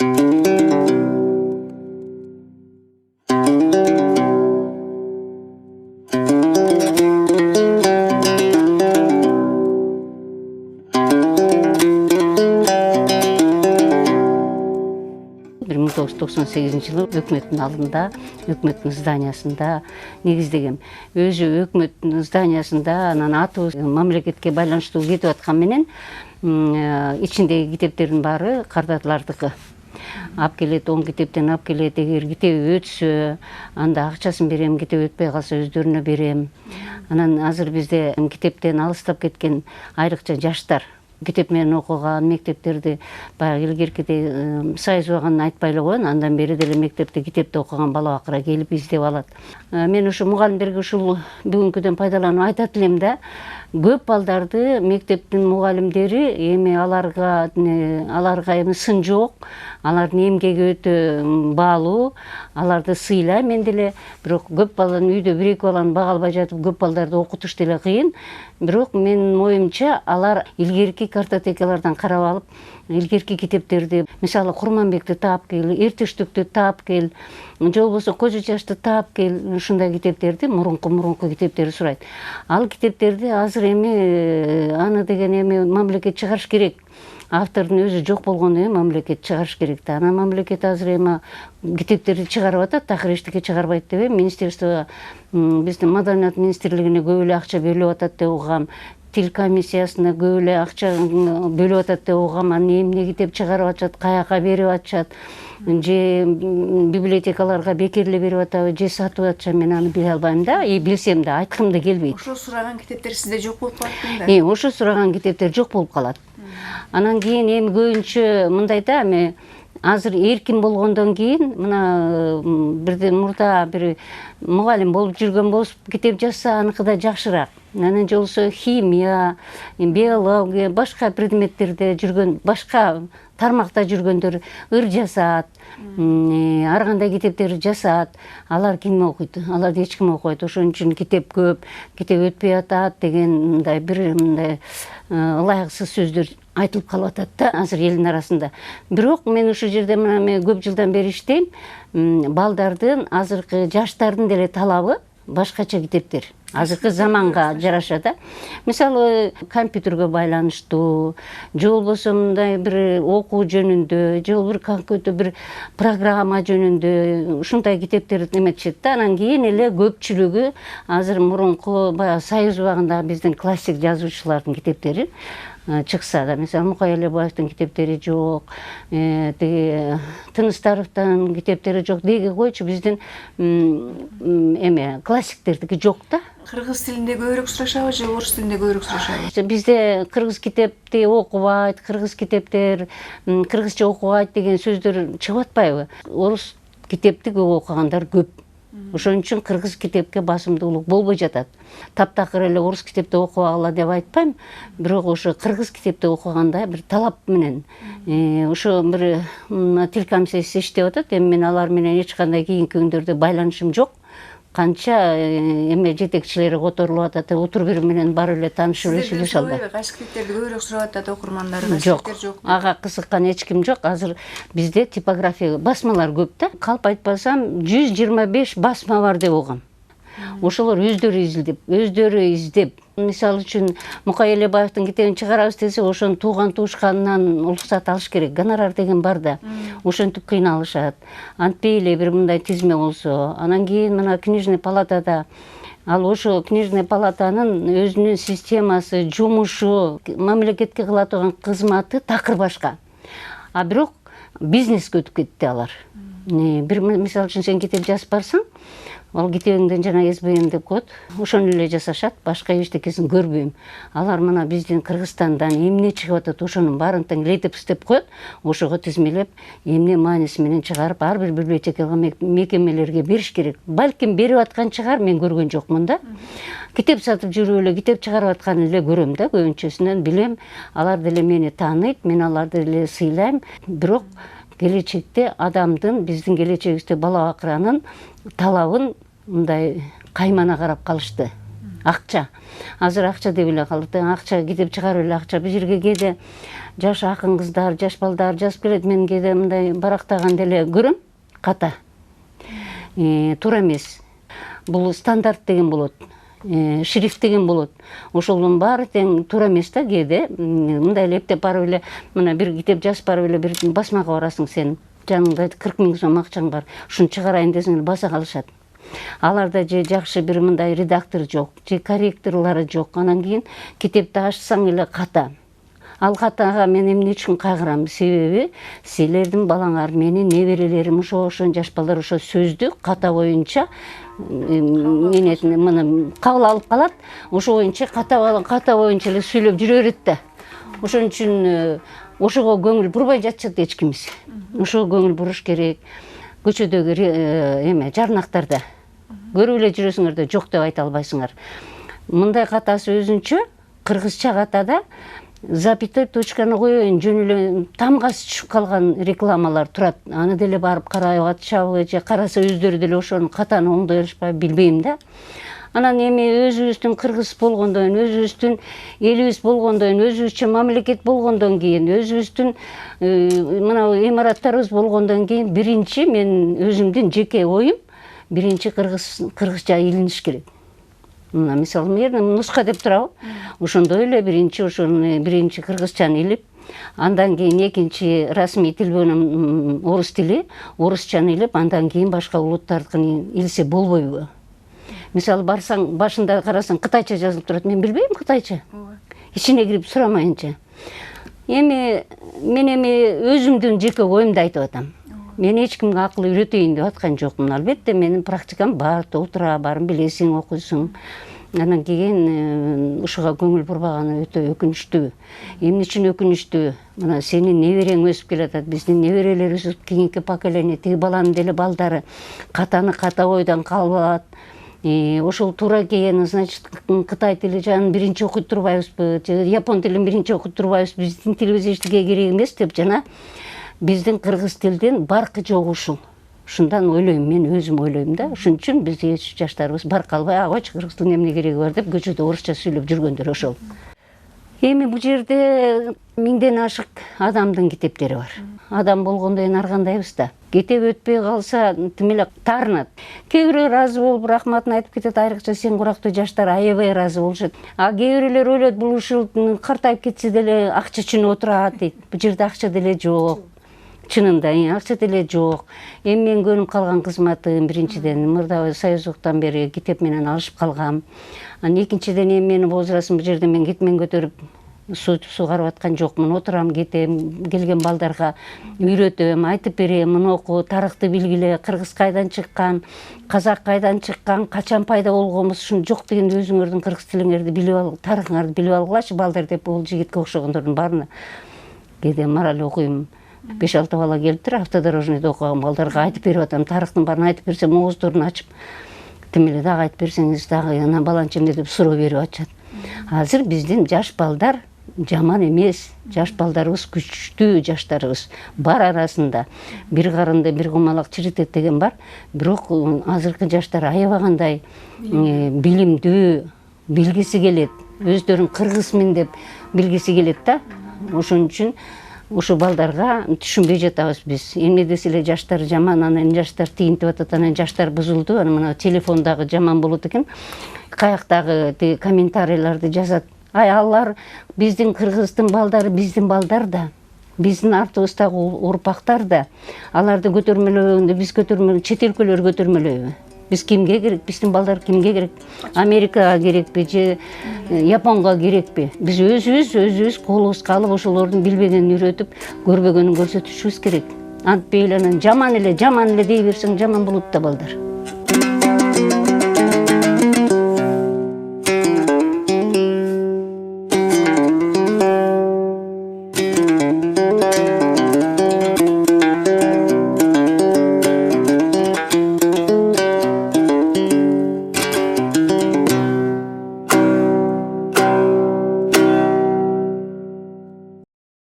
Бир 1998 жылы өкмөттүн алдында, өкмөттүн зданиясында негиздегем. Өзү өкмөттүн зданиясында анан атыбыз мамлекетке байланыштуу кетип аткан менен ичиндеги китептердин баары кардатылардыкы. Алып келет, 10 китептен алып келет. Эгер китеби өтсө, анда акчасын берем, китеп өтпөй калса өздөрүнө берем. Анан азыр бизде китептен алыстап кеткен айрыкча жаштар китеп менен окуган, мектептерди баягы илгеркидей сайыз убагын айтпай эле коеюн, андан бери деле мектепте китепти окуган бала бакыра келип издеп алат. Мен ушу мугалимдерге ушул бүгүнкүдөн пайдаланып айтат элем да, көп балдарды мектептин мугалимдери эми аларга эми сын жок, алардын эмгеги өтө баалуу, аларды сыйлайм мен деле. Бирок көп баланын үйдө 1-2 баланы бага албай жатып, көп балдарды окутуш деле кыйын. Бирок менин оюмча алар илгерки картотекалардан карап алып, илгерки китептерди, мисалы Курманбекти таап кел, Эртештүктү таап кел, же болбосо Кожо Жашты таап кел, ушундай китептерди, мурунку китептерди сурайт. Ал китептерди азыр эми аны деген эми мамлекет чыгарыш керек. Автордун өзү жок болгондо эми мамлекет чыгарыш керек да. Анан мамлекет азыр эми китептерди чыгарып атат, такыр эчтеке чыгарбайт деп министерство, биздин Маданият министрлигине көп эле акча берилип атат деп угам. Тил комиссиясына көп эле акча бөлүп атат деп угам. Анан эмне китеп чыгарып атышат, каяка берип атышат, же библиотекаларга бекер эле берип атабы, же сатып атышат, мен аны биле албайм да. Билсем да айткым да келбейт. Ошо сураган китептер сизде жок болуп калат да? Ошо сураган китептер жок болуп калат. Анан кийин эми көбүнчө мындай да, эми азыр эркин болгондон кийин мына бирден мурда бир мугалим болуп жүргөн болуп китеп жазса аныкы да жакшыраак. Анан же болбосо химия, биология, башка предметтерде жүргөн, башка тармакта жүргөндөр ыр жазат, ар кандай китептерди жазат. Алар ким окуйт? Аларды эч ким окубайт. Ошон үчүн китеп көп, китеп өтпөй атат деген мындай бир мындай ылайыксыз сөздөр айтылып калып атат да азыр элдин арасында. Бирок мен ушул жерде мына мен көп жылдан бери иштейм. Балдардын, азыркы жаштардын деле талабы башкача китептер. Азыркы заманга жараша да. Мисалы компьютерге байланыштуу, же болбосо мындай бир окуу жөнүндө, же бир какой-то бир программа жөнүндө ушундай китептер эметишет да. Анан кийин эле көпчүлүгү азыр мурунку баягы Союз убагындагы биздин классик жазуучулардын китептери чыкса да, мисалы Мукай Элебаевдин китептери жок, тиги Тыныстаровдун китептери жок, деги койчу биздин эме классиктердики жок да. Кыргыз тилинде көбүрөөк сурашабы же орус тилинде көбүрөөк сурашабы? Бизде кыргыз китепти окубайт, кыргыз китептер кыргызча окубайт деген сөздөр чыгып атпайбы? Орус китепти көп окугандар көп. Ошон үчүн кыргыз китепке басымдуулук болбой жатат. Таптакыр эле орус китепти окубагыла деп айтпайм, бирок ошо кыргыз китепти окуганда бир талап менен ошо бир тил комиссиясы иштеп атат. Эми мен алар менен эч кандай кийинки күндөрдө байланышым жок. Канча эме жетекчилери которулуп атат, отуруп бири менен барып эле таанышып эле сүйлөшө албайм. Кайсы китептерди көбүрөөк сурап атат окурмандары? Жок, ага кызыккан эч ким жок. Азыр бизде типография басмалар көп да. Калп айтпасам 125 басма бар деп угам. Ошолор өздөрү издеп, мисалы үчүн Мукай Элебаевдин китебин чыгарабыз десе, ошонун тууган туушканынан уруксат алыш керек. Гонорар деген бар да. Ошентип кыйналышат. Антпей эле бир мындай тизме болсо, анан кийин мына книжный палатада ал ошо книжный палатанын өзүнүн системасы, жумушу, мамлекетке кыла турган кызматы такыр башка. А бирок бизнеске өтүп кетти алар. Бир мисалы үчүн сен китеп жазып барсаң, ал китебиңден жана СБН деп коет, ошону эле жасашат, башка эчтекесин көрбөйм. Алар мына биздин Кыргызстандан эмне чыгып атат, ошонун баарын тең иштеп коет, ошого тизмелеп, эмне мааниси менен чыгарып, ар бир библиотекага, мекемелерге бериш керек. Балким берип аткан чыгар, мен көргөн жокмун да. Китеп сатып жүрүп эле, китеп чыгарып атканын эле көрөм да, көбүнчөсүнөн билем. Алар деле мени тааныйт, мен аларды эле сыйлайм. Бирок келечекте адамдын, биздин келечегибизде бала бакыранын талабын мындай каймана карап калышты. акча. Азыр акча деп эле калат. Акча китеп чыгарып эле акча. Бул жерге кээде жаш акын кыздар, жаш балдар жазып келет. Мен кээде мындай барактаган деле көрөм. Ката. Туура эмес. Бул стандарт деген болот. Шрифт деген болот. Ошолдун баары тең туура эмес да кээде. Мындай эле эптеп барып эле мына бир китеп жазып барып эле бир басмага барасың сен. Жаныңда 40 000 сом акчаң бар. Ушуну чыгарайын десең баса калышат. Аларда же жакшы бир мындай редактор жок, же корректорлары жок. Анан кийин китепти ачсаң эле ката. Ал катага мен эмне үчүн кайгырам? Себеби силердин балаңар, менин неберелерим ошо жаш балдар ошо сөздү ката боюнча мына кабыл алып калат. Ошо боюнча ката боюнча эле сүйлөп жүрө берет да. Ошон үчүн ошого көңүл бурбай жатышат эч кимиз. Ошого көңүл буруш керек. Көчөдөгү жарнактарда көрүп эле жүрөсүңөр да жок деп айта албайсыңар. Мындай катасы өзүнчө кыргызча катада запятой точканы коеюн жөн эле тамгасы түшүп калган рекламалар турат. Аны деле барып карап атышабы же караса өздөрү деле ошону катаны оңдой алышпайбы билбейм да. Анан эми өзүбүздүн кыргыз болгондон, өзүбүздүн элибиз болгондон, өзүбүзчө мамлекет болгондон кийин, өзүбүздүн мына имараттарыбыз болгондон кийин биринчи мен өзүмдүн жеке оюм биринчи кыргызча илиниш керек. Мына мисалы мен нуска деп турабы. Ошондой эле биринчи кыргызчаны илип, андан кийин экинчи расмий тил болгон орус тили, орусчаны илип, андан кийин башка улуттардыкын илсе болбойбу? Мисалы барсаң, башында карасаң кытайча жазылып турат. Мен билбейм кытайча. Ичине кирип сурамайынча. Мен өзүмдүн жеке оюмду айтып атам. Мен эч кимге акыл үйрөтөйүн деп аткан жокмун. Албетте менин практикам бар, отура барын билесиң, окуйсуң. Анан кийин ушуга көңүл бурбаганы өтө өкүнүчтүү. Эмне үчүн өкүнүчтүү? Мына сенин неберең өсүп келатат, биздин неберелерибиз кийинки поколение, тиги баланын деле балдары катаны ката бойдон калбат. Ошол туура келген, значит, кытай тили жанын биринчи окуйт турбайбызбы, же япон тилин биринчи окуйт турбайбызбы, биздин тилибиз эчтеке керек эмес деп жана биздин кыргыз тилдин баркы жок ушул. Ушундан ойлойм, мен өзүм ойлойм да. Ошон үчүн биз жаштарыбыз барк албай, койчу кыргыз тилинин эмне кереги бар деп көчөдө орусча сүйлөп жүргөндөр ошол. Эми бул жерде 1000ден ашык адамдын китептери бар. Адам болгондон кийин ар кандайбыз да. Кетеп өтпөй калса, тим эле таарынат. Кээ бирөө ыраазы болуп рахматын айтып кетет, айрыкча сен курактуу жаштар аябай ыраазы болушат. А кээ бирөөлөр ойлойт, бул ушул картайып кетсе деле акча үчүн отурат дейт. Бул жерде акча деле жок. Чынында акча деле жок. Эми мен көнүп калган кызматым биринчиден мурда Союздуктан бери китеп менен алышып калгам. Анан экинчиден эми менин возрастым бул жерде мен кетмен көтөрүп сугарып аткан жокмун. Отурам, кетем, келген балдарга үйрөтөм, айтып берем, муну оку, тарыхты билгиле, кыргыз кайдан чыккан, казак кайдан чыккан, качан пайда болгонбуз, ушуну жок дегенде өзүңөрдүн кыргыз тилиңерди билип ал, тарыхыңарды билип алгылачы балдар деп бул жигитке окшогондордун баарына кээде мораль окуйм. 5-6 бала келиптир, автодорожныйда окуган балдарга айтып берип атам, тарыхтын баарын айтып берсем, ооздорун ачып, тим эле дагы айтып берсеңиз дагы анан баланча эмне деп суроо берип атышат. Азыр биздин жаш балдар жаман эмес, жаш балдарыбыз күчтүү, жаштарыбыз бар арасында. Бир карынды бир кумалак чиритет деген бар. Бирок азыркы жаштар аябагандай билимдүү, билгиси келет, өздөрүн кыргызмын деп билгиси келет да. Ошон үчүн ушу балдарга түшүнбөй жатабыз биз. Эмне десе эле жаштар жаман, анан жаштар тиинтип атат, анан жаштар бузулду, анан мына телефондагы жаман болот экен. Каяктагы тиги комментарийлерди жазат. Ай, алар биздин кыргыздын балдары, биздин балдар да, биздин артыбыздагы урпактар да. Аларды көтөрмөлөгөндө биз чет өлкөлөр көтөрмөлөйбү? Биз кимге керек? Биздин балдар кимге керек? Америкага керекпи же Японго керекпи? Биз өзүбүз колубузга алып ошолордун билбегенин үйрөтүп, көрбөгөнүн көрсөтүшүбүз керек. Антпей эле жаман эле дей берсең, жаман болот да балдар.